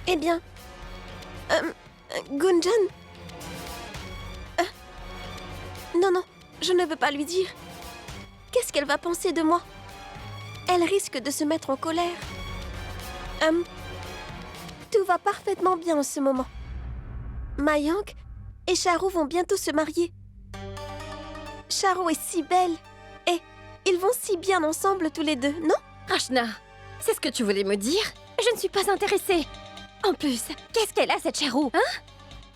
Eh bien... Gunjan... Non, non, je ne veux pas lui dire. Qu'est-ce qu'elle va penser de moi? Elle risque de se mettre en colère. Tout va parfaitement bien en ce moment. Mayank et Charu vont bientôt se marier. Charu est si belle. Et ils vont si bien ensemble tous les deux, non? Rachna, c'est ce que tu voulais me dire? Je ne suis pas intéressée. En plus, qu'est-ce qu'elle a cette Charu, hein?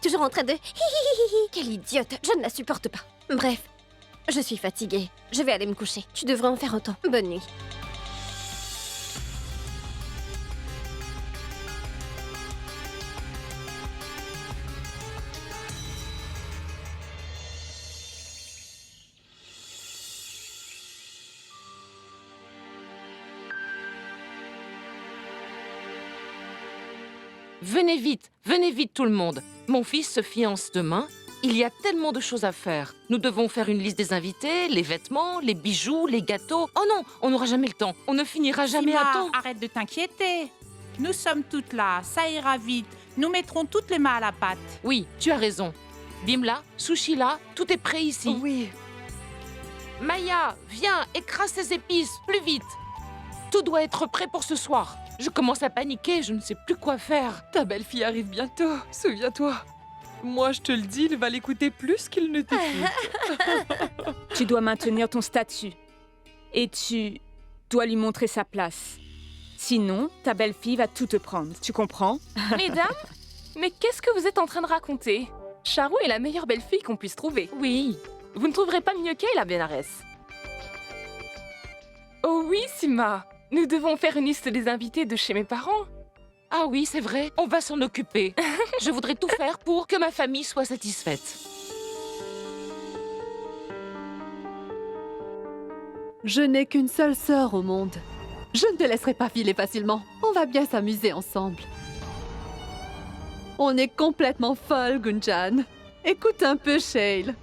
Toujours en train de... Hihihihi. Quelle idiote, je ne la supporte pas. Bref, je suis fatiguée. Je vais aller me coucher. Tu devrais en faire autant. Bonne nuit. Venez vite tout le monde. Mon fils se fiance demain. Il y a tellement de choses à faire. Nous devons faire une liste des invités, les vêtements, les bijoux, les gâteaux. Oh non, on n'aura jamais le temps. On ne finira jamais à temps. Arrête de t'inquiéter. Nous sommes toutes là, ça ira vite. Nous mettrons toutes les mains à la pâte. Oui, tu as raison. Bimla, Sushila, tout est prêt ici. Oui. Maya, viens, écrase ces épices, plus vite. Tout doit être prêt pour ce soir. Je commence à paniquer, je ne sais plus quoi faire. Ta belle-fille arrive bientôt, souviens-toi. Moi, je te le dis, il va l'écouter plus qu'il ne t'écoute. Tu dois maintenir ton statut. Et tu dois lui montrer sa place. Sinon, ta belle-fille va tout te prendre. Tu comprends? Mesdames, mais qu'est-ce que vous êtes en train de raconter? Charu est la meilleure belle-fille qu'on puisse trouver. Oui. Vous ne trouverez pas mieux qu'elle à Benares. Oh oui, Sima. Nous devons faire une liste des invités de chez mes parents. Ah oui, c'est vrai, on va s'en occuper. Je voudrais tout faire pour que ma famille soit satisfaite. Je n'ai qu'une seule sœur au monde. Je ne te laisserai pas filer facilement. On va bien s'amuser ensemble. On est complètement folles, Gunjan. Écoute un peu, Shale.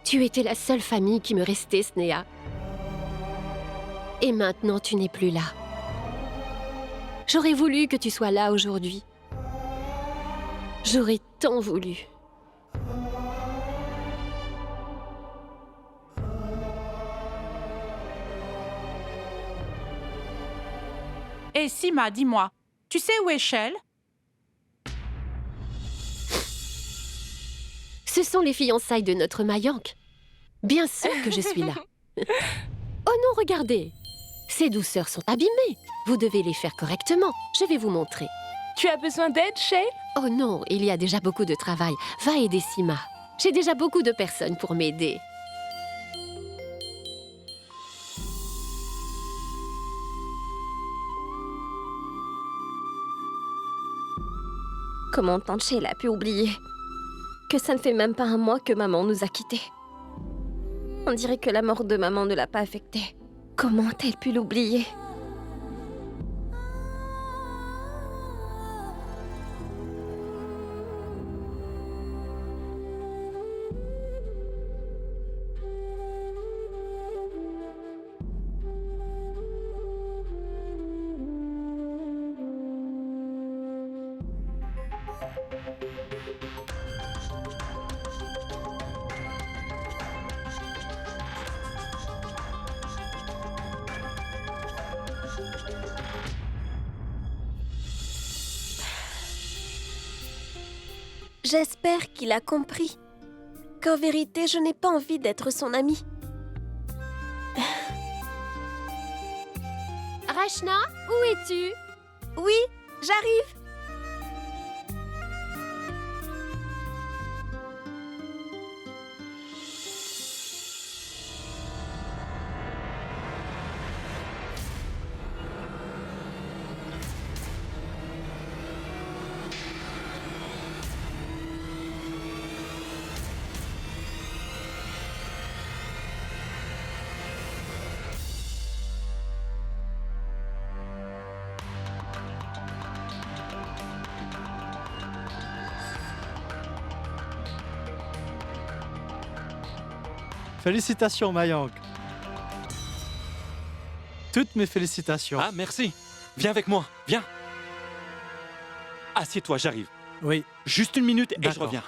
Tu étais la seule famille qui me restait, Sneha. Et maintenant, tu n'es plus là. J'aurais voulu que tu sois là aujourd'hui. J'aurais tant voulu. Et Sima, dis-moi, tu sais où est Shell? Ce sont les fiançailles de notre Mayank. Bien sûr que je suis là. Oh non, regardez. Ces douceurs sont abîmées. Vous devez les faire correctement. Je vais vous montrer. Tu as besoin d'aide, Shale? Oh non, il y a déjà beaucoup de travail. Va aider Sima. J'ai déjà beaucoup de personnes pour m'aider. Comment tante Shale a pu oublier que ça ne fait même pas un mois que maman nous a quittés. On dirait que la mort de maman ne l'a pas affectée. Comment a-t-elle pu l'oublier? J'espère qu'il a compris qu'en vérité, je n'ai pas envie d'être son amie. Rachna, où es-tu? Oui, j'arrive. Félicitations, Mayank. Toutes mes félicitations. Ah, merci. Viens avec moi, viens. Assieds-toi, j'arrive. Oui, Juste une minute et je D'accord. reviens.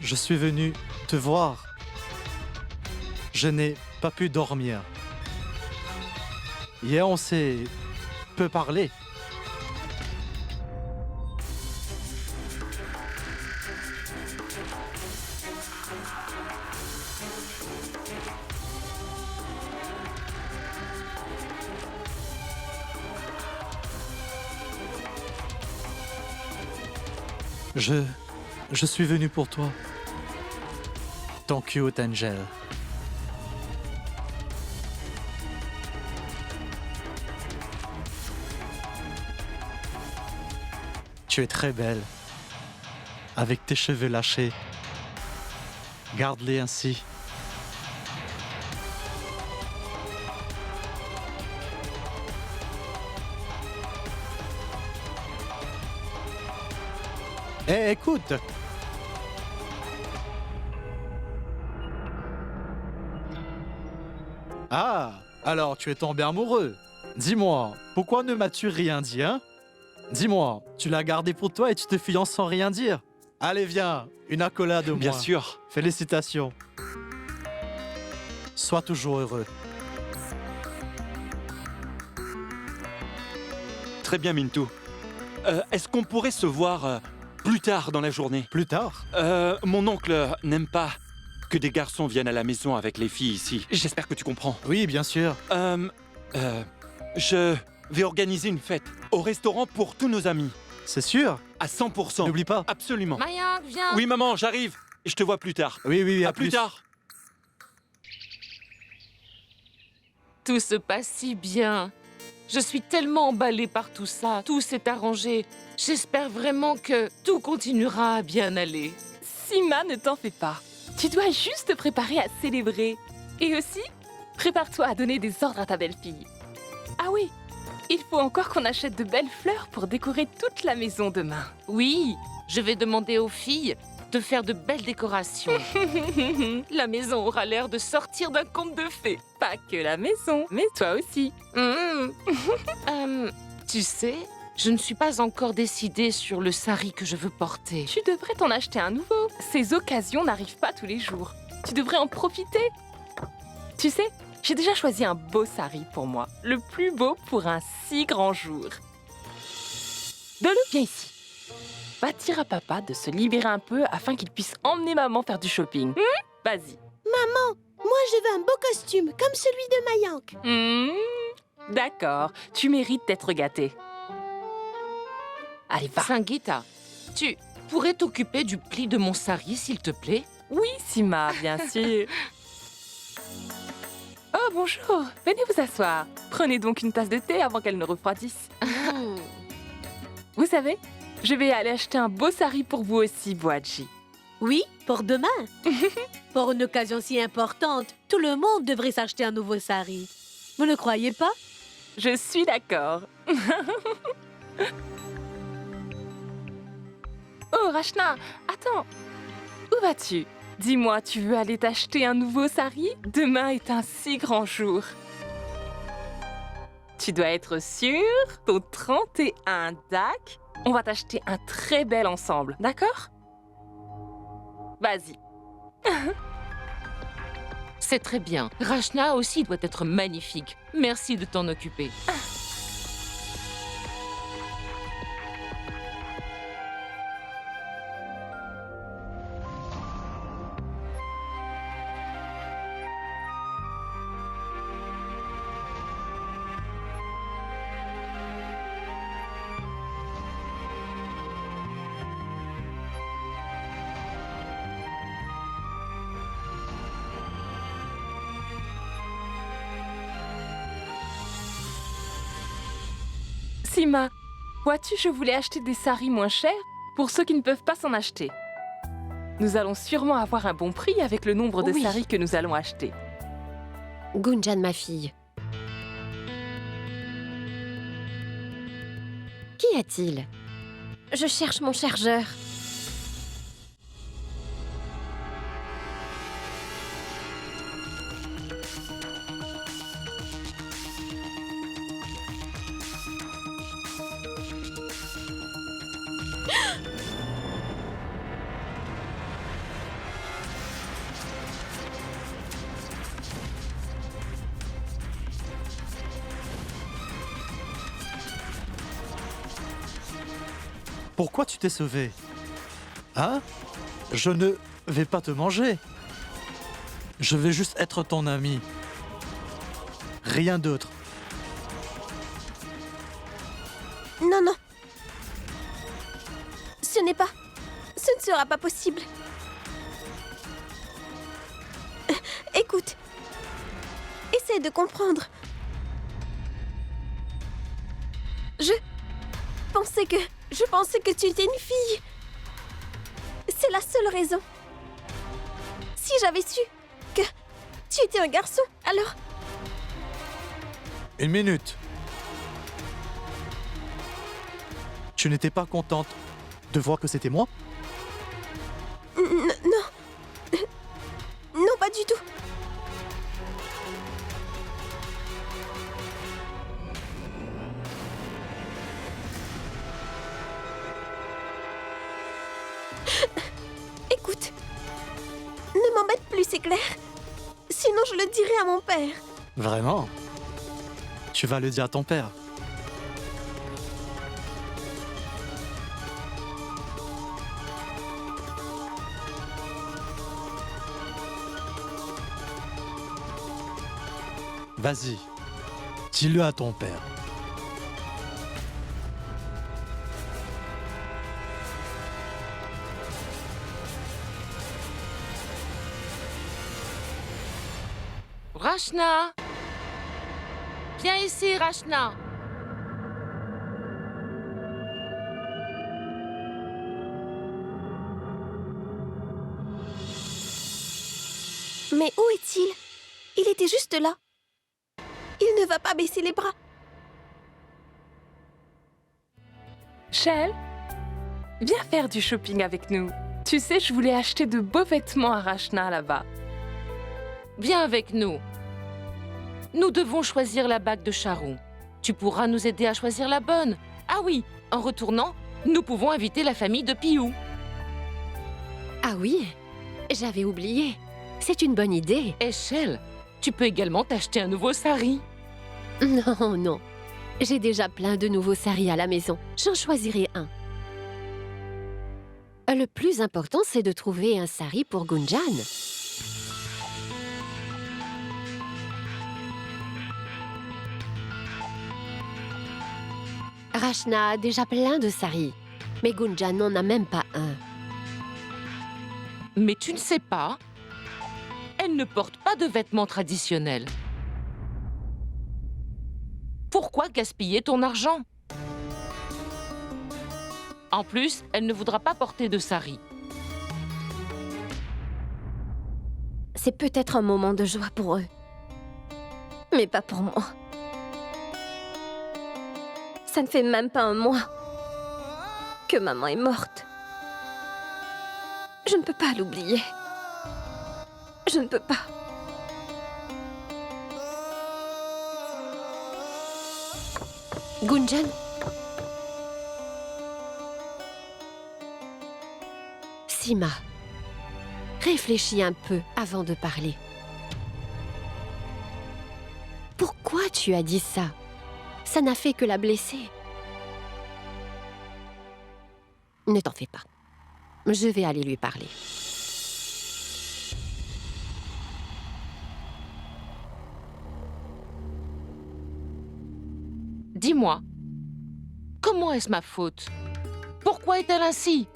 je suis venu te voir. Je n'ai pas pu dormir. Hier, on s'est peu parlé. Je suis venu pour toi. Ton cute Angel. Tu es très belle. Avec tes cheveux lâchés. Garde-les ainsi. Hé, écoute! Ah, alors tu es tombé amoureux. Dis-moi, pourquoi ne m'as-tu rien dit, hein? Dis-moi, tu l'as gardé pour toi et tu te fiances sans rien dire. Allez, viens, une accolade au Bien moins. sûr. Félicitations. Sois toujours heureux. Très bien, Mintou. Est-ce qu'on pourrait se voir plus tard dans la journée? Plus tard? Mon oncle n'aime pas que des garçons viennent à la maison avec les filles ici. J'espère que tu comprends. Oui, bien sûr. Je vais organiser une fête au restaurant pour tous nos amis. C'est sûr. À 100%. N'oublie pas. Absolument. Mayank, viens. Oui, maman, j'arrive. Je te vois plus tard. Oui, À plus tard. Tout se passe si bien. Je suis tellement emballée par tout ça. Tout s'est arrangé. J'espère vraiment que tout continuera à bien aller. Sima, ne t'en fais pas. Tu dois juste te préparer à célébrer. Et aussi, prépare-toi à donner des ordres à ta belle-fille. Ah oui, il faut encore qu'on achète de belles fleurs pour décorer toute la maison demain. Oui, je vais demander aux filles de faire de belles décorations. La maison aura l'air de sortir d'un conte de fées. Pas que la maison, mais toi aussi. Tu sais, je ne suis pas encore décidée sur le sari que je veux porter. Tu devrais t'en acheter un nouveau. Ces occasions n'arrivent pas tous les jours. Tu devrais en profiter. Tu sais, j'ai déjà choisi un beau sari pour moi. Le plus beau pour un si grand jour. Dolo, viens ici. Va dire à papa de se libérer un peu afin qu'il puisse emmener maman faire du shopping. Vas-y. Maman, moi je veux un beau costume, comme celui de Mayank. D'accord, tu mérites d'être gâtée. Allez, va. Singita, tu pourrais t'occuper du pli de mon sari, s'il te plaît? Oui, Sima, bien sûr. Oh, bonjour. Venez vous asseoir. Prenez donc une tasse de thé avant qu'elle ne refroidisse. Vous savez, je vais aller acheter un beau sari pour vous aussi, Boaji. Oui, pour demain. Pour une occasion si importante, tout le monde devrait s'acheter un nouveau sari. Vous ne croyez pas? Je suis d'accord. Oh, Rachna, attends. Où vas-tu? Dis-moi, tu veux aller t'acheter un nouveau sari? Demain est un si grand jour. Tu dois être sûr, ton 31 DAC On va t'acheter un très bel ensemble, d'accord? Vas-y. C'est très bien. Rachna aussi doit être magnifique. Merci de t'en occuper. Sima, vois-tu, je voulais acheter des saris moins chers pour ceux qui ne peuvent pas s'en acheter. Nous allons sûrement avoir un bon prix avec le nombre de Oui. saris que nous allons acheter. Gunjan, ma fille. Qu'y a-t-il? Je cherche mon chargeur. Pourquoi tu t'es sauvé? Hein? Je ne vais pas te manger. Je vais juste être ton ami. Rien d'autre. Non, non. Ce n'est pas... Ce ne sera pas possible. Écoute. Essaie de comprendre. Je pensais que tu étais une fille. C'est la seule raison. Si j'avais su que tu étais un garçon, alors... Une minute. Tu n'étais pas contente de voir que c'était moi? Non. Non, pas du tout. Écoute, ne m'embête plus, c'est clair. Sinon, je le dirai à mon père. Vraiment? Tu vas le dire à ton père. Vas-y, dis-le à ton père. Rachna! Viens ici, Rachna! Mais où est-il? Il était juste là. Il ne va pas baisser les bras. Shell, viens faire du shopping avec nous. Tu sais, je voulais acheter de beaux vêtements à Rachna là-bas. Viens avec nous. Nous devons choisir la bague de Charou. Tu pourras nous aider à choisir la bonne. Ah oui, en retournant, nous pouvons inviter la famille de Piou. Ah oui, j'avais oublié. C'est une bonne idée. Et Shell, tu peux également t'acheter un nouveau sari. Non, non. J'ai déjà plein de nouveaux saris à la maison. J'en choisirai un. Le plus important, c'est de trouver un sari pour Gunjan. Rachna a déjà plein de saris, mais Gunjan n'en a même pas un. Mais tu ne sais pas, elle ne porte pas de vêtements traditionnels. Pourquoi gaspiller ton argent? En plus, elle ne voudra pas porter de sari. C'est peut-être un moment de joie pour eux, mais pas pour moi. Ça ne fait même pas un mois que maman est morte. Je ne peux pas l'oublier. Je ne peux pas. Gunjan? Sima, réfléchis un peu avant de parler. Pourquoi tu as dit ça? Ça n'a fait que la blesser. Ne t'en fais pas. Je vais aller lui parler. Dis-moi, comment est-ce ma faute? Pourquoi est-elle ainsi?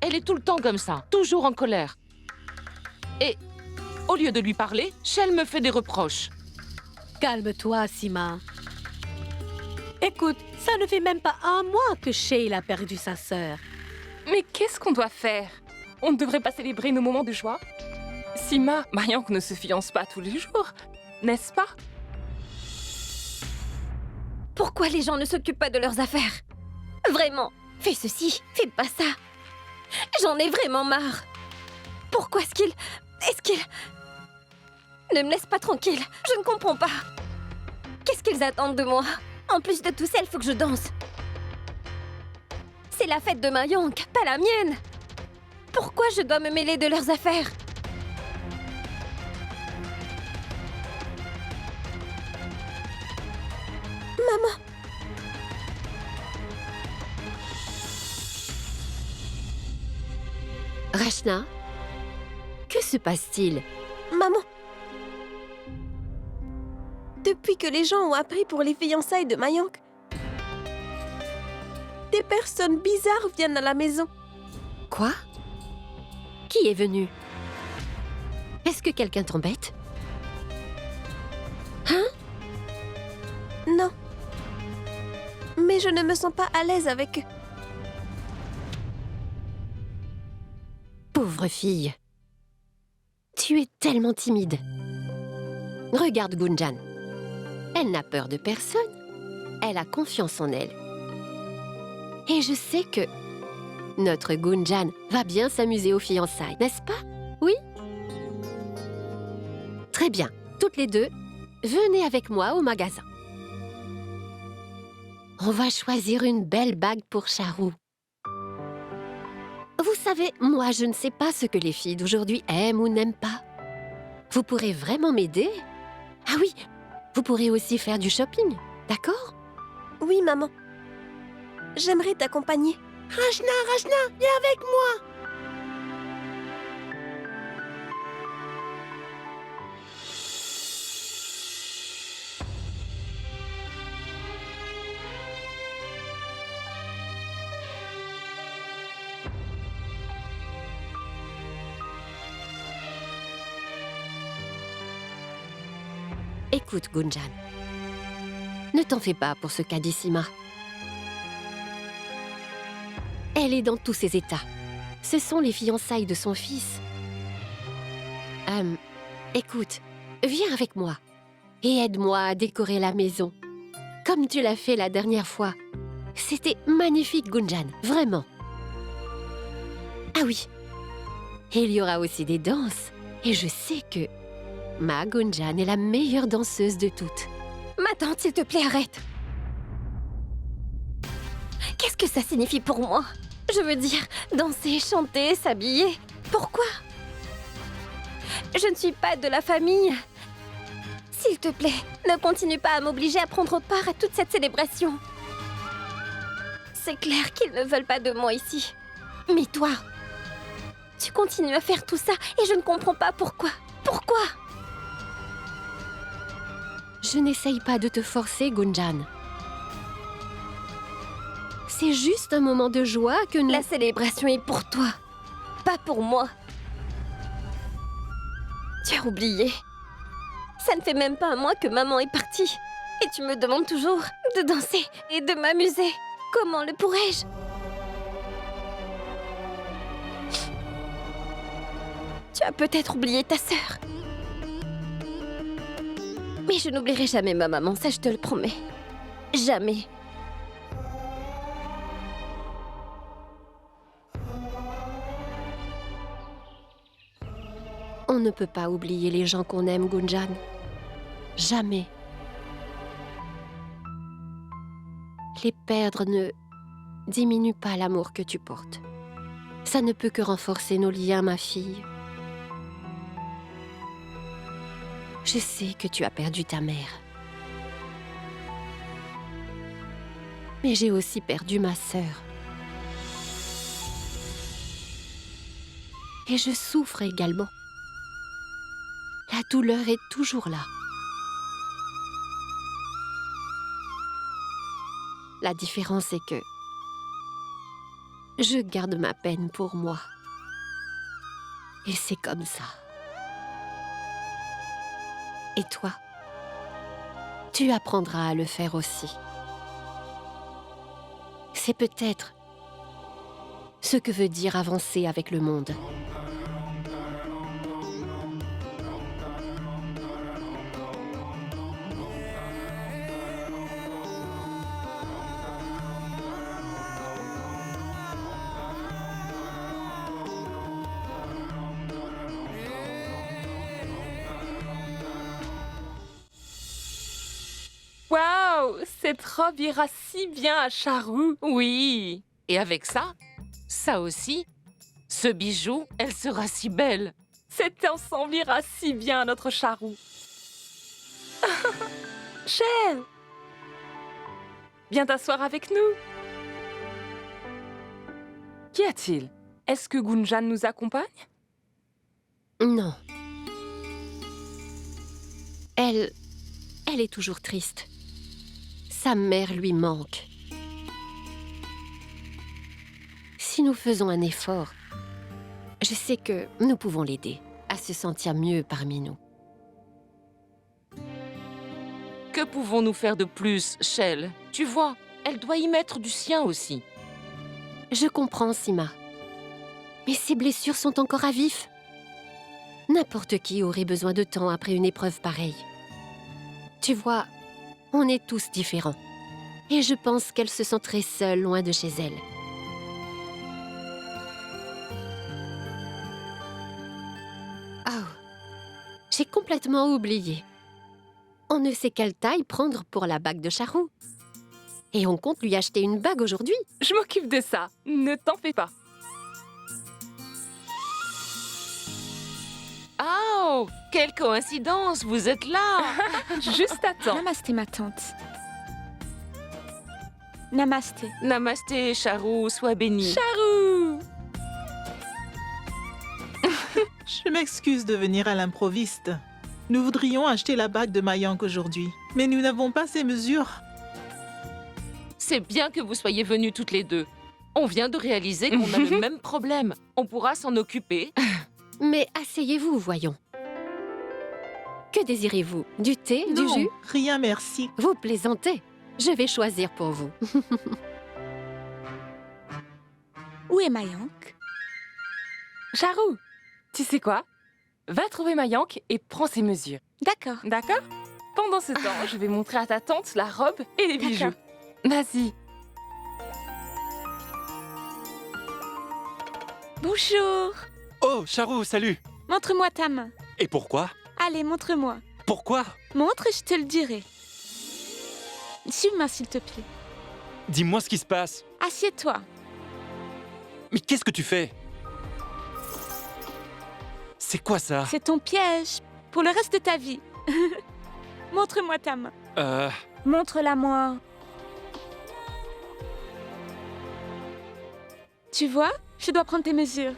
Elle est tout le temps comme ça, toujours en colère. Et au lieu de lui parler, Shell me fait des reproches. Calme-toi, Sima. Écoute, ça ne fait même pas un mois que Sheila a perdu sa sœur. Mais qu'est-ce qu'on doit faire? On ne devrait pas célébrer nos moments de joie? Sima, Mayank ne se fiance pas tous les jours, n'est-ce pas? Pourquoi les gens ne s'occupent pas de leurs affaires? Vraiment, fais ceci, fais pas ça. J'en ai vraiment marre. Pourquoi est-ce qu'ils... ne me laissent pas tranquille? Je ne comprends pas. Qu'est-ce qu'ils attendent de moi? En plus de tout ça, il faut que je danse. C'est la fête de Mayank, pas la mienne. Pourquoi je dois me mêler de leurs affaires? Maman, Rachna, que se passe-t-il? maman. Depuis que les gens ont appris pour les fiançailles de Mayank, des personnes bizarres viennent à la maison. Quoi? Qui est venu? Est-ce que quelqu'un t'embête? Hein? Non. Mais je ne me sens pas à l'aise avec eux. Pauvre fille. Tu es tellement timide. Regarde Gunjan. Elle n'a peur de personne. Elle a confiance en elle. Et je sais que notre Gunjan va bien s'amuser aux fiançailles, n'est-ce pas? Oui? Très bien. Toutes les deux, venez avec moi au magasin. On va choisir une belle bague pour Charou. Vous savez, moi, je ne sais pas ce que les filles d'aujourd'hui aiment ou n'aiment pas. Vous pourrez vraiment m'aider? Ah oui, vous pourrez aussi faire du shopping, d'accord? Oui, maman. J'aimerais t'accompagner. Rachna, viens avec moi. Écoute, Gunjan. Ne t'en fais pas pour ce qu'a dit Sima. Elle est dans tous ses états. Ce sont les fiançailles de son fils. Écoute, viens avec moi et aide-moi à décorer la maison. Comme tu l'as fait la dernière fois. C'était magnifique, Gunjan, vraiment. Ah oui, il y aura aussi des danses. Et je sais que ma Gunjan est la meilleure danseuse de toutes. Ma tante, s'il te plaît, arrête. Qu'est-ce que ça signifie pour moi? Je veux dire, danser, chanter, s'habiller. Pourquoi? Je ne suis pas de la famille. S'il te plaît, ne continue pas à m'obliger à prendre part à toute cette célébration. C'est clair qu'ils ne veulent pas de moi ici. Mais toi, tu continues à faire tout ça et je ne comprends pas pourquoi. Pourquoi? Je n'essaye pas de te forcer, Gunjan. C'est juste un moment de joie que nous... La célébration est pour toi, pas pour moi. Tu as oublié. Ça ne fait même pas un mois que maman est partie. Et tu me demandes toujours de danser et de m'amuser. Comment le pourrais-je? Tu as peut-être oublié ta sœur. Mais je n'oublierai jamais ma maman, ça je te le promets. Jamais. On ne peut pas oublier les gens qu'on aime, Gunjan. Jamais. Les perdre ne diminue pas l'amour que tu portes. Ça ne peut que renforcer nos liens, ma fille. Je sais que tu as perdu ta mère. Mais j'ai aussi perdu ma sœur. Et je souffre également. La douleur est toujours là. La différence est que je garde ma peine pour moi. Et c'est comme ça. Et toi, tu apprendras à le faire aussi. C'est peut-être ce que veut dire avancer avec le monde. Waouh, cette robe ira si bien à Charou. Oui. Et avec ça, ça aussi, ce bijou, elle sera si belle. Cet ensemble ira si bien à notre Charou. Shell, viens t'asseoir avec nous. Qu'y a-t-il? Est-ce que Gunjan nous accompagne? Non. Elle est toujours triste. Sa mère lui manque. Si nous faisons un effort, je sais que nous pouvons l'aider à se sentir mieux parmi nous. Que pouvons-nous faire de plus, Shell? Tu vois, elle doit y mettre du sien aussi. Je comprends, Sima. Mais ses blessures sont encore à vif. N'importe qui aurait besoin de temps après une épreuve pareille. Tu vois, on est tous différents. Et je pense qu'elle se sentirait seule, loin de chez elle. Oh, j'ai complètement oublié. On ne sait quelle taille prendre pour la bague de Charou. Et on compte lui acheter une bague aujourd'hui. Je m'occupe de ça, ne t'en fais pas. Oh, quelle coïncidence, vous êtes là. Juste à temps. Namasté, ma tante. Namasté. Namasté, Charou, sois bénie. Charou! Je m'excuse de venir à l'improviste. Nous voudrions acheter la bague de Mayank aujourd'hui, mais nous n'avons pas ces mesures. C'est bien que vous soyez venues toutes les deux. On vient de réaliser qu'on a le même problème. On pourra s'en occuper. Mais asseyez-vous, voyons. Que désirez-vous? Du thé, du Non, jus? rien merci. Vous plaisantez. Je vais choisir pour vous. Où est Mayank? Charou, tu sais quoi? Va trouver Mayank et prends ses mesures. D'accord. D'accord? Pendant ce temps, je vais montrer à ta tante la robe et les bijoux. Vas-y. Bonjour. Oh, Charou, salut! Montre-moi ta main. Et pourquoi? Allez, montre-moi. Pourquoi? Montre et je te le dirai. Suis-moi, s'il te plaît. Dis-moi ce qui se passe. Assieds-toi. Mais qu'est-ce que tu fais? C'est quoi ça? C'est ton piège pour le reste de ta vie. Montre-moi ta main. Montre-la-moi. Tu vois, je dois prendre tes mesures.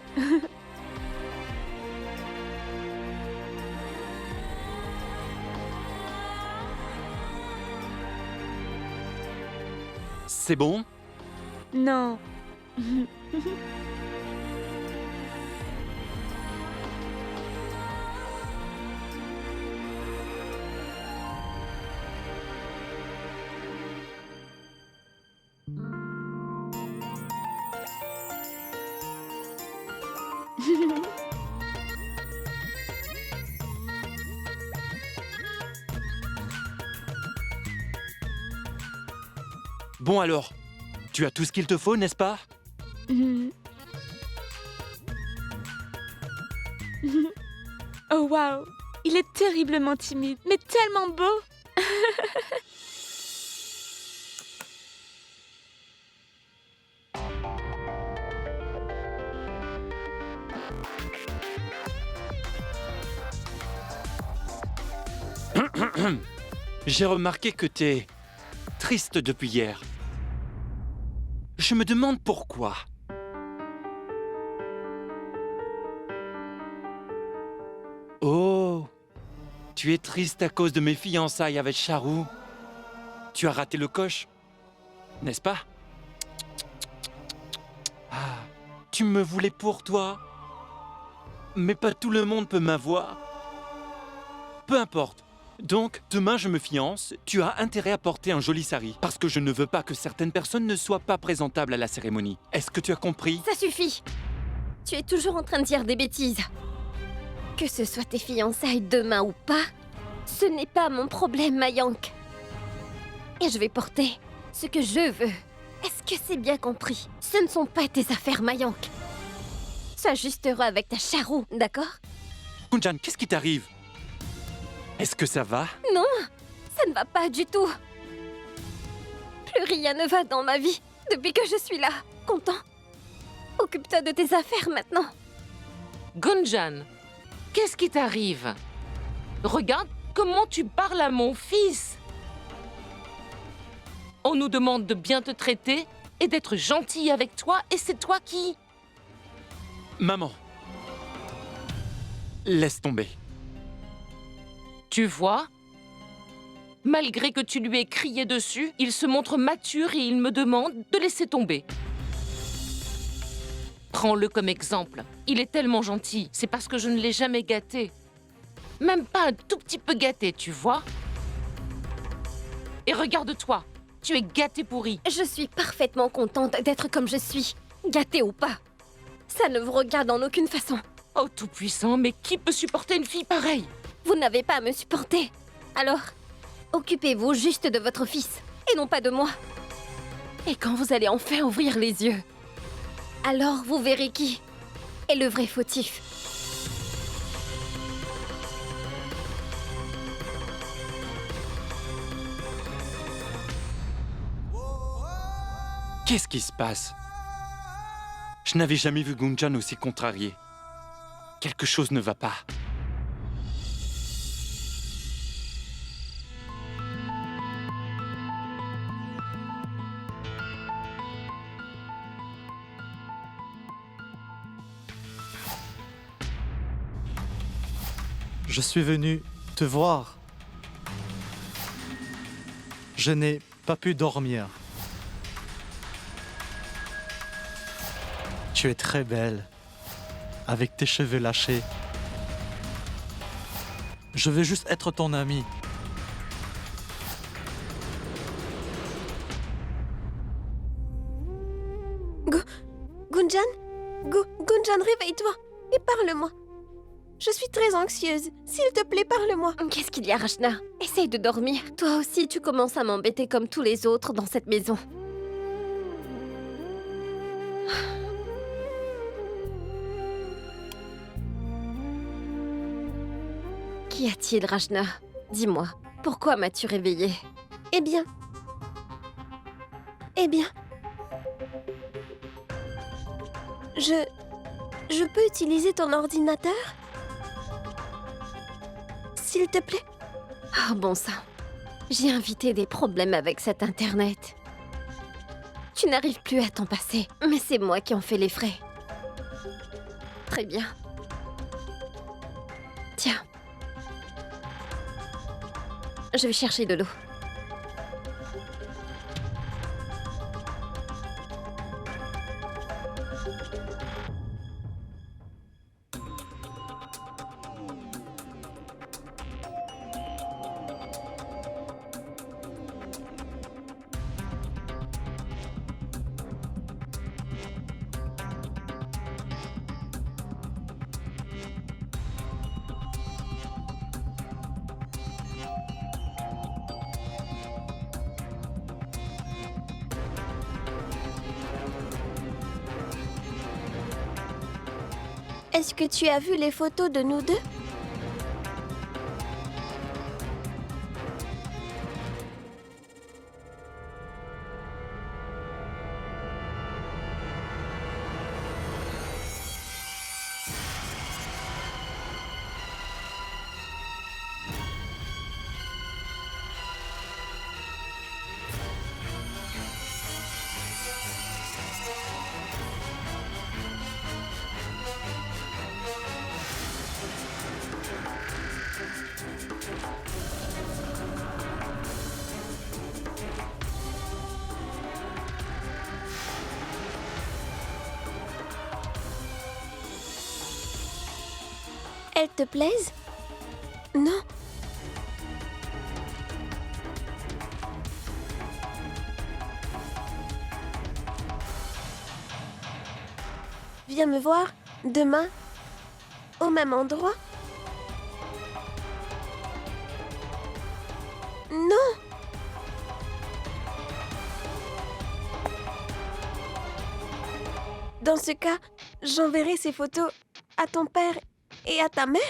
C'est bon? Non. Bon alors, tu as tout ce qu'il te faut, n'est-ce pas? Oh waouh, il est terriblement timide, mais tellement beau. J'ai remarqué que t'es triste depuis hier. Je me demande pourquoi. Oh, tu es triste à cause de mes fiançailles avec Charou. Tu as raté le coche, n'est-ce pas? Ah, tu me voulais pour toi. Mais pas tout le monde peut m'avoir. Peu importe. Donc, demain je me fiance, tu as intérêt à porter un joli sari, parce que je ne veux pas que certaines personnes ne soient pas présentables à la cérémonie. Est-ce que tu as compris? Ça suffit. Tu es toujours en train de dire des bêtises. Que ce soit tes fiançailles demain ou pas, ce n'est pas mon problème, Mayank. Et je vais porter ce que je veux. Est-ce que c'est bien compris? Ce ne sont pas tes affaires, Mayank. Sois juste heureux avec ta Charou, d'accord? Gunjan, qu'est-ce qui t'arrive? Est-ce que ça va? Non, ça ne va pas du tout. Plus rien ne va dans ma vie depuis que je suis là. Content? Occupe-toi de tes affaires maintenant. Gunjan, qu'est-ce qui t'arrive? Regarde comment tu parles à mon fils. On nous demande de bien te traiter et d'être gentil avec toi, et c'est toi qui... Maman, laisse tomber. Tu vois? Malgré que tu lui aies crié dessus, il se montre mature et il me demande de laisser tomber. Prends-le comme exemple. Il est tellement gentil. C'est parce que je ne l'ai jamais gâté. Même pas un tout petit peu gâté, tu vois? Et regarde-toi. Tu es gâté pourri. Je suis parfaitement contente d'être comme je suis, gâtée ou pas. Ça ne vous regarde en aucune façon. Oh, tout-puissant, mais qui peut supporter une fille pareille? Vous n'avez pas à me supporter. Alors, occupez-vous juste de votre fils, et non pas de moi. Et quand vous allez enfin ouvrir les yeux, alors vous verrez qui est le vrai fautif. Qu'est-ce qui se passe? Je n'avais jamais vu Gunjan aussi contrarié. Quelque chose ne va pas. Je suis venu te voir. Je n'ai pas pu dormir. Tu es très belle, avec tes cheveux lâchés. Je veux juste être ton ami. Gunjan? Gunjan, réveille-toi et parle-moi. Je suis très anxieuse. S'il te plaît, parle-moi. Qu'est-ce qu'il y a, Rachna? Essaye de dormir. Toi aussi, tu commences à m'embêter comme tous les autres dans cette maison. Qu'y a-t-il, Rachna? Dis-moi, pourquoi m'as-tu réveillée? Eh bien... Je peux utiliser ton ordinateur? S'il te plaît? Oh bon sang, j'ai invité des problèmes avec cet internet. Tu n'arrives plus à t'en passer, mais c'est moi qui en fais les frais. Très bien. Tiens. Je vais chercher de l'eau. Est-ce que tu as vu les photos de nous deux? Elles te plaisent? Non. Viens me voir demain au même endroit? Non. Dans ce cas, j'enverrai ces photos à ton père et à ta mère.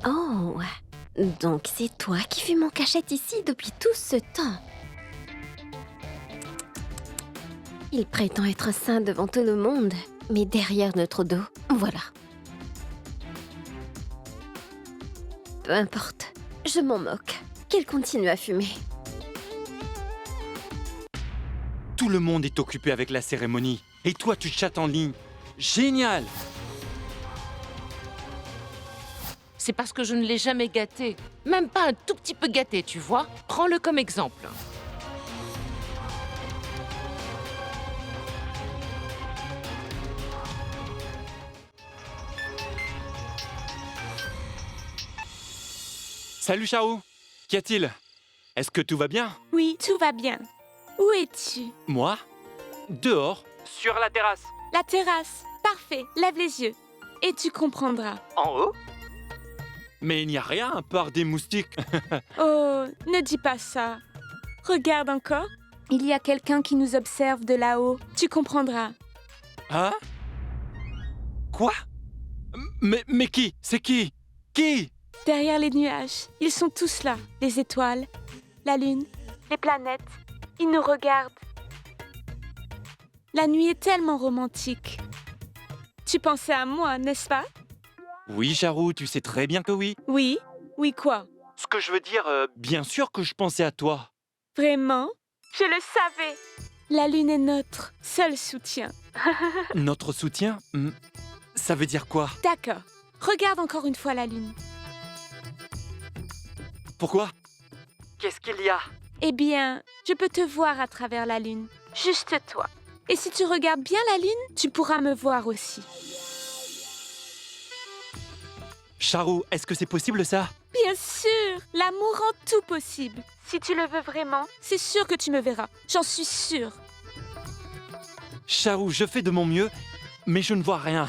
Oh, donc c'est toi qui fumes en cachette ici depuis tout ce temps. Il prétend être saint devant tout le monde, mais derrière notre dos, voilà. Peu importe, je m'en moque. Qu'il continue à fumer. Tout le monde est occupé avec la cérémonie. Et toi, tu chattes en ligne. Génial! C'est parce que je ne l'ai jamais gâté. Même pas un tout petit peu gâté, tu vois. Prends-le comme exemple. Salut Charou! Qu'y a-t-il? Est-ce que tout va bien? Oui, tout va bien. Où es-tu? Moi? Dehors. Sur la terrasse. La terrasse. Parfait, lève les yeux. Et tu comprendras. En haut? Mais il n'y a rien à part des moustiques. Oh, ne dis pas ça. Regarde encore. Il y a quelqu'un qui nous observe de là-haut. Tu comprendras. Hein? Quoi? Mais qui? C'est qui? Qui? Derrière les nuages, ils sont tous là. Les étoiles, la lune, les planètes. Ils nous regardent. La nuit est tellement romantique. Tu pensais à moi, n'est-ce pas? Oui, Charou, tu sais très bien que oui. Oui? Oui quoi? Ce que je veux dire, bien sûr que je pensais à toi. Vraiment? Je le savais. La lune est notre seul soutien. Notre soutien? Ça veut dire quoi? D'accord. Regarde encore une fois la lune. Pourquoi? Qu'est-ce qu'il y a? Eh bien, je peux te voir à travers la lune. Juste toi. Et si tu regardes bien la lune, tu pourras me voir aussi. Charou, est-ce que c'est possible ça? Bien sûr! L'amour rend tout possible. Si tu le veux vraiment, c'est sûr que tu me verras. J'en suis sûre. Charou, je fais de mon mieux, mais je ne vois rien.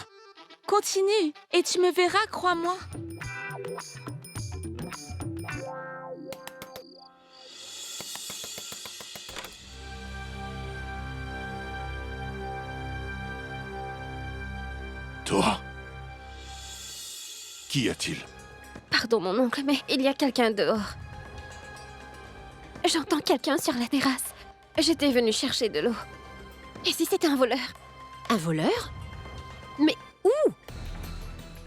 Continue, et tu me verras, crois-moi. Toi? Qu'y a-t-il? Pardon, mon oncle, mais il y a quelqu'un dehors. J'entends quelqu'un sur la terrasse. J'étais venue chercher de l'eau. Et si c'était un voleur? Un voleur? Mais où?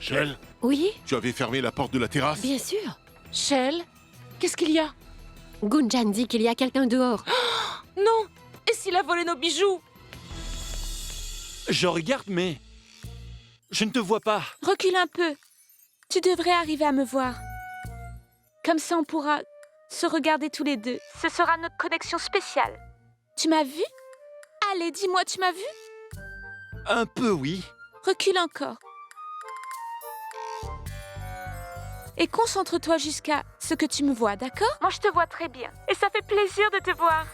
Shell, Oui, tu avais fermé la porte de la terrasse? bien sûr. Shell, qu'est-ce qu'il y a? Gunjan dit qu'il y a quelqu'un dehors. Non! Et s'il a volé nos bijoux? Je regarde, mais... Je ne te vois pas. Recule un peu. Tu devrais arriver à me voir. Comme ça, on pourra se regarder tous les deux. Ce sera notre connexion spéciale. Tu m'as vu? Allez, dis-moi, tu m'as vu? Un peu, oui. Recule encore. Et concentre-toi jusqu'à ce que tu me vois, d'accord? Moi, je te vois très bien. Et ça fait plaisir de te voir.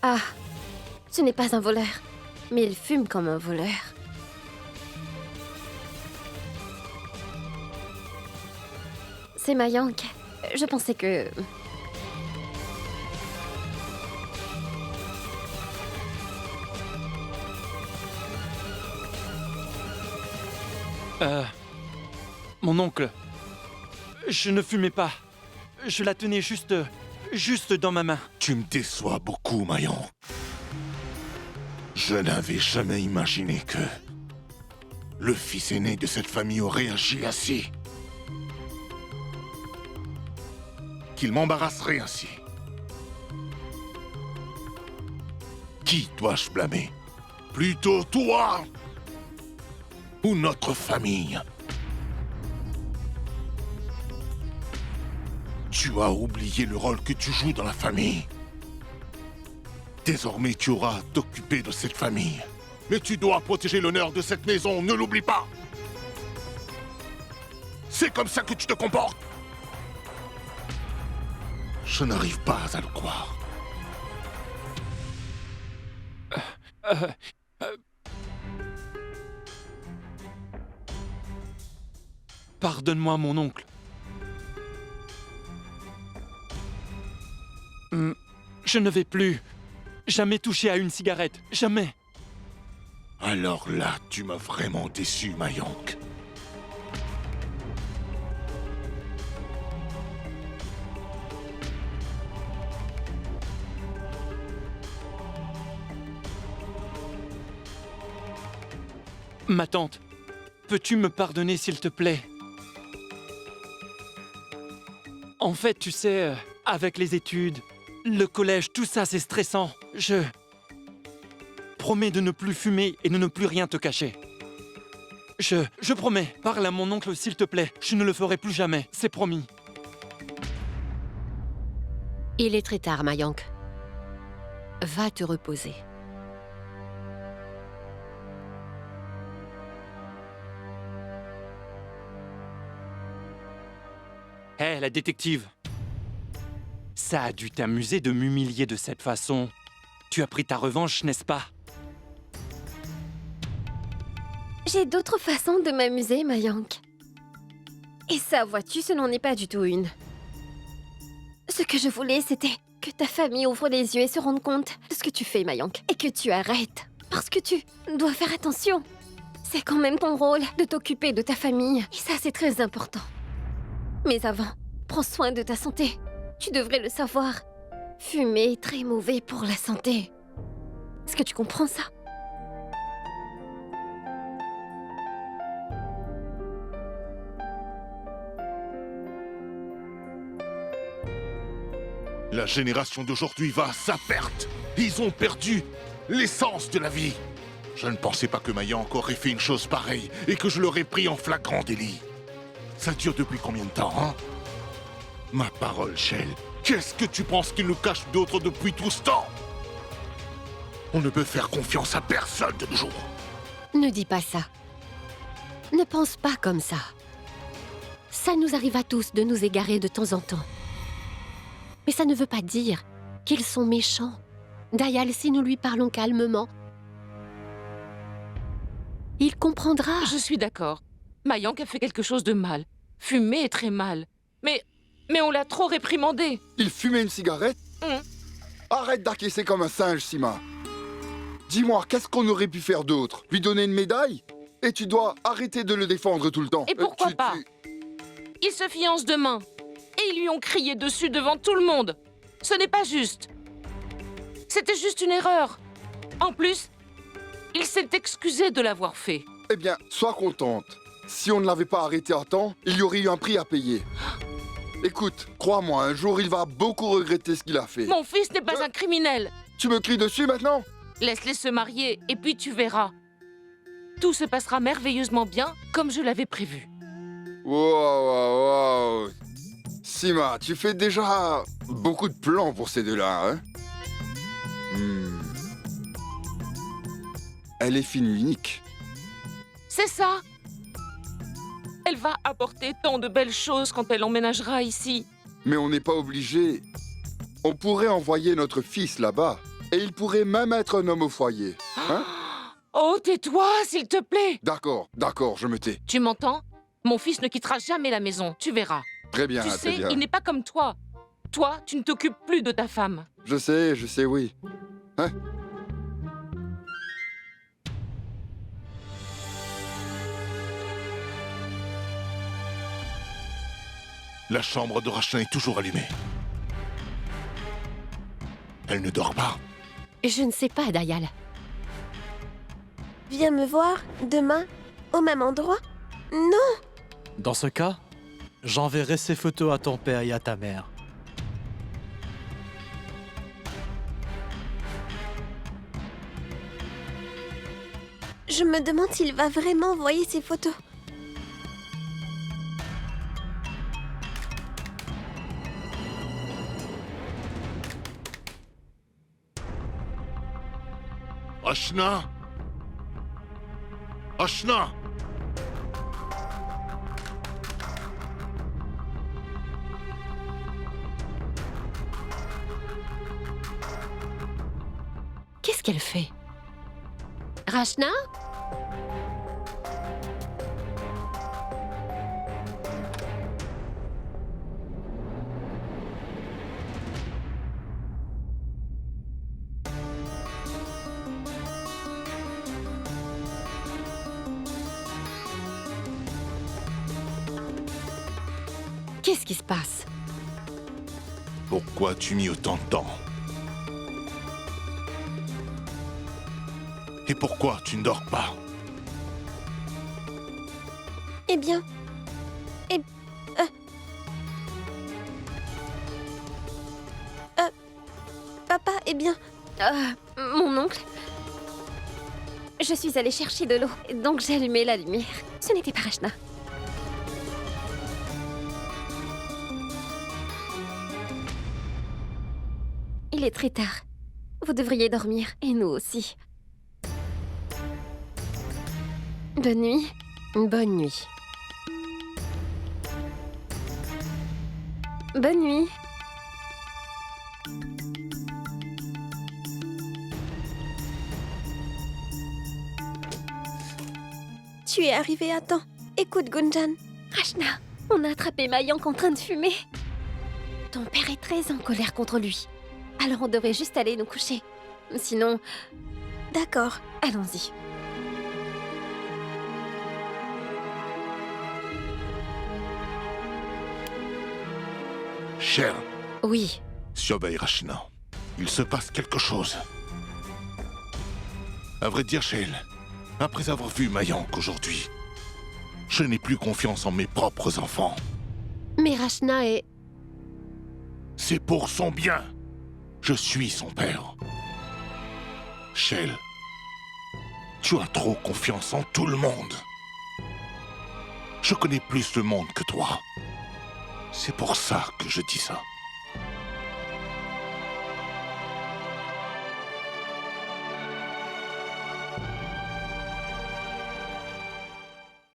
Ah, ce n'est pas un voleur, mais il fume comme un voleur. C'est Mayank. Je pensais que... Mon oncle, je ne fumais pas. Je la tenais juste dans ma main. Tu me déçois beaucoup, Mayon. Je n'avais jamais imaginé que le fils aîné de cette famille aurait agi ainsi. Qu'il m'embarrasserait ainsi. Qui dois-je blâmer? Plutôt toi ou notre famille? Tu as oublié le rôle que tu joues dans la famille. Désormais, tu auras à t'occuper de cette famille. Mais tu dois protéger l'honneur de cette maison, ne l'oublie pas. C'est comme ça que tu te comportes. Je n'arrive pas à le croire. Pardonne-moi, mon oncle. Je ne vais plus jamais toucher à une cigarette. Jamais. Alors là, tu m'as vraiment déçu, Mayank. Ma tante, peux-tu me pardonner, s'il te plaît? En fait, tu sais, avec les études, le collège, tout ça, c'est stressant. Je promets de ne plus fumer et de ne plus rien te cacher. Je promets. Parle à mon oncle, s'il te plaît. Je ne le ferai plus jamais, c'est promis. Il est très tard, Mayank. Va te reposer. Hé, la détective. Ça a dû t'amuser de m'humilier de cette façon. Tu as pris ta revanche, n'est-ce pas? J'ai d'autres façons de m'amuser, Mayank. Et ça, vois-tu, ce n'en est pas du tout une. Ce que je voulais, c'était que ta famille ouvre les yeux et se rende compte de ce que tu fais, Mayank. Et que tu arrêtes. Parce que tu dois faire attention. C'est quand même ton rôle de t'occuper de ta famille. Et ça, c'est très important. Mais avant, prends soin de ta santé. Tu devrais le savoir. Fumer est très mauvais pour la santé. Est-ce que tu comprends ça? La génération d'aujourd'hui va à sa perte. Ils ont perdu l'essence de la vie. Je ne pensais pas que Mayank aurait fait une chose pareille et que je l'aurais pris en flagrant délit. Ça dure depuis combien de temps, hein? Ma parole, Shell, qu'est-ce que tu penses qu'il nous cache d'autre depuis tout ce temps? On ne peut faire confiance à personne de nos jours. Ne dis pas ça. Ne pense pas comme ça. Ça nous arrive à tous de nous égarer de temps en temps. Mais ça ne veut pas dire qu'ils sont méchants Dayal, si nous lui parlons calmement, il comprendra. Je suis d'accord. Mayank a fait quelque chose de mal. Fumer est très mal. Mais on l'a trop réprimandé. Il fumait une cigarette? Arrête d'acquiescer comme un singe, Sima. Dis-moi, qu'est-ce qu'on aurait pu faire d'autre? Lui donner une médaille? Et tu dois arrêter de le défendre tout le temps. Et pourquoi pas? Ils se fiancent demain. Et ils lui ont crié dessus devant tout le monde. Ce n'est pas juste. C'était juste une erreur. En plus, il s'est excusé de l'avoir fait. Eh bien, sois contente. Si on ne l'avait pas arrêté à temps, il y aurait eu un prix à payer. Écoute, crois-moi, un jour, il va beaucoup regretter ce qu'il a fait. Mon fils n'est pas un criminel. Tu me cries dessus maintenant? Laisse-les se marier et puis tu verras. Tout se passera merveilleusement bien comme je l'avais prévu. Wow. Sima, tu fais déjà beaucoup de plans pour ces deux-là, hein? Elle est fine unique. C'est ça. Elle va apporter tant de belles choses quand elle emménagera ici. Mais on n'est pas obligé. On pourrait envoyer notre fils là-bas. Et il pourrait même être un homme au foyer. Hein? Oh, tais-toi, s'il te plaît. D'accord, je me tais. Tu m'entends? Mon fils ne quittera jamais la maison, tu verras. Très bien, tu très sais, bien. il n'est pas comme toi. Toi, tu ne t'occupes plus de ta femme. Je sais, oui. Hein? La chambre de Rachna est toujours allumée. Elle ne dort pas. Je ne sais pas, Dayal. Viens me voir demain au même endroit? Non! Dans ce cas, j'enverrai ces photos à ton père et à ta mère. Je me demande s'il va vraiment envoyer ces photos. Rachna! Rachna! Qu'est-ce qu'elle fait? Rachna? Qu'est-ce qui se passe? Pourquoi tu mis autant de temps? Et pourquoi tu ne dors pas? Eh bien... Papa, eh bien... Mon oncle? Je suis allée chercher de l'eau, donc j'ai allumé la lumière. Ce n'était pas Rachna. Il est très tard. Vous devriez dormir, et nous aussi. Bonne nuit. Bonne nuit. Bonne nuit. Tu es arrivé à temps. Écoute, Gunjan. Rachna, on a attrapé Mayank en train de fumer. Ton père est très en colère contre lui. Alors on devrait juste aller nous coucher. Sinon... D'accord. Allons-y. Cher, Oui. surveille Rachna. Il se passe quelque chose. À vrai dire, Shale, après avoir vu Mayank aujourd'hui, je n'ai plus confiance en mes propres enfants. Mais Rachna est... C'est pour son bien. Je suis son père. Shale, tu as trop confiance en tout le monde. Je connais plus le monde que toi. C'est pour ça que je dis ça.